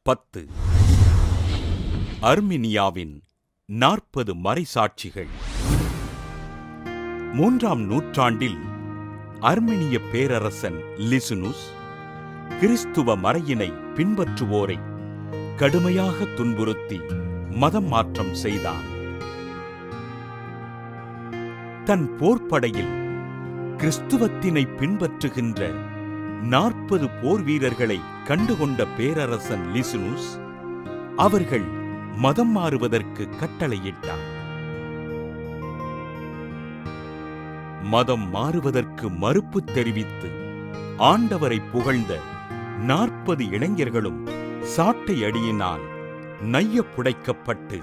10 அர்மீனியாவின் 40 மறைசாட்சிகள். 3ஆம் நூற்றாண்டில் அர்மீனிய பேரரசன் லிசுனுஸ் கிறிஸ்துவ மறையினை பின்பற்றுவோரை கடுமையாக துன்புறுத்தி மதம் மாற்றம் செய்தான். தன் போர்ப்படையில் கிறிஸ்துவத்தினை பின்பற்றுகின்ற 40 போர் வீரர்களை கண்டுகொண்ட பேரரசன் லிசுனுஸ் அவர்கள் மதம் மாறுவதற்கு கட்டளையிட்டார். மதம் மாறுவதற்கு மறுப்பு தெரிவித்து ஆண்டவரை புகழ்ந்த 40 இளைஞர்களும் சாட்டை அடியினால் நைய புடைக்கப்பட்டு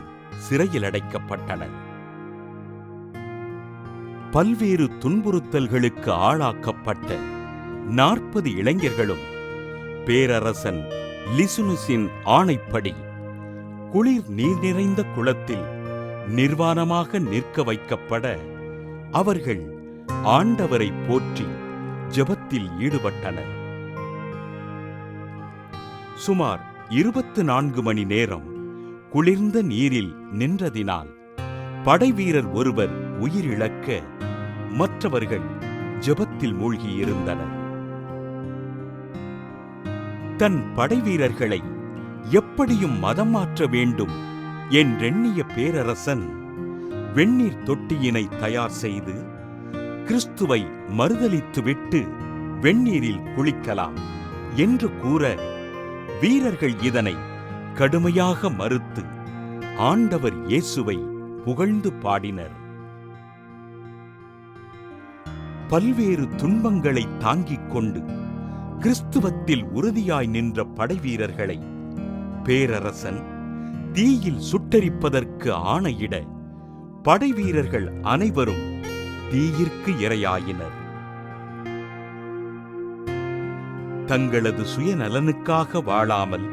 சிறையில் அடைக்கப்பட்டனர். பல்வேறு துன்புறுத்தல்களுக்கு ஆளாக்கப்பட்ட 40 இளைஞர்களும் பேரரசன் லிசுனுஸின் ஆணைப்படி குளிர் நீர் நிறைந்த குளத்தில் நிர்வாணமாக நிற்க வைக்கப்பட அவர்கள் ஆண்டவரை போற்றி ஜெபத்தில் ஈடுபட்டனர். சுமார் 24 மணி நேரம் குளிர்ந்த நீரில் நின்றதினால் படைவீரர் ஒருவர் உயிரிழக்க மற்றவர்கள் ஜெபத்தில் மூழ்கியிருந்தனர். தன் படைவீரர்களை எப்படியும் மதம் மாற்ற வேண்டும் என்றெண்ணிய பேரரசன் வெந்நீர் தொட்டியினை தயார் செய்து கிறிஸ்துவை மறுதலித்துவிட்டு வெந்நீரில் குளிக்கலாம் என்று கூற வீரர்கள் இதனை கடுமையாக மறுத்து ஆண்டவர் இயேசுவை புகழ்ந்து பாடினர். பல்வேறு துன்பங்களை தாங்கிக் கொண்டு கிறிஸ்துவத்தில் உறுதியாய் நின்ற படைவீரர்களை பேரரசன் தீயில் சுட்டெரிப்பதற்கு ஆணையிட படைவீரர்கள் அனைவரும் தீயிற்கு இரையாயினர். தங்களது சுயநலனுக்காக வாழாமல்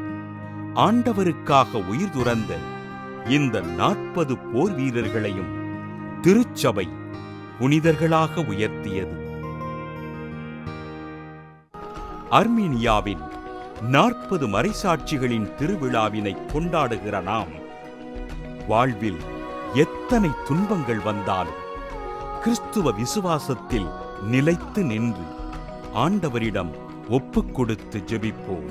ஆண்டவருக்காக உயிர் துறந்த இந்த 40 போர் வீரர்களையும் திருச்சபை புனிதர்களாக உயர்த்தியது. அர்மீனியாவின் 40 மறைசாட்சிகளின் திருவிழாவினை கொண்டாடுகிற நாம் வாழ்வில் எத்தனை துன்பங்கள் வந்தாலும் கிறிஸ்துவ விசுவாசத்தில் நிலைத்து நின்று ஆண்டவரிடம் ஒப்புக் கொடுத்து ஜெபிப்போம்.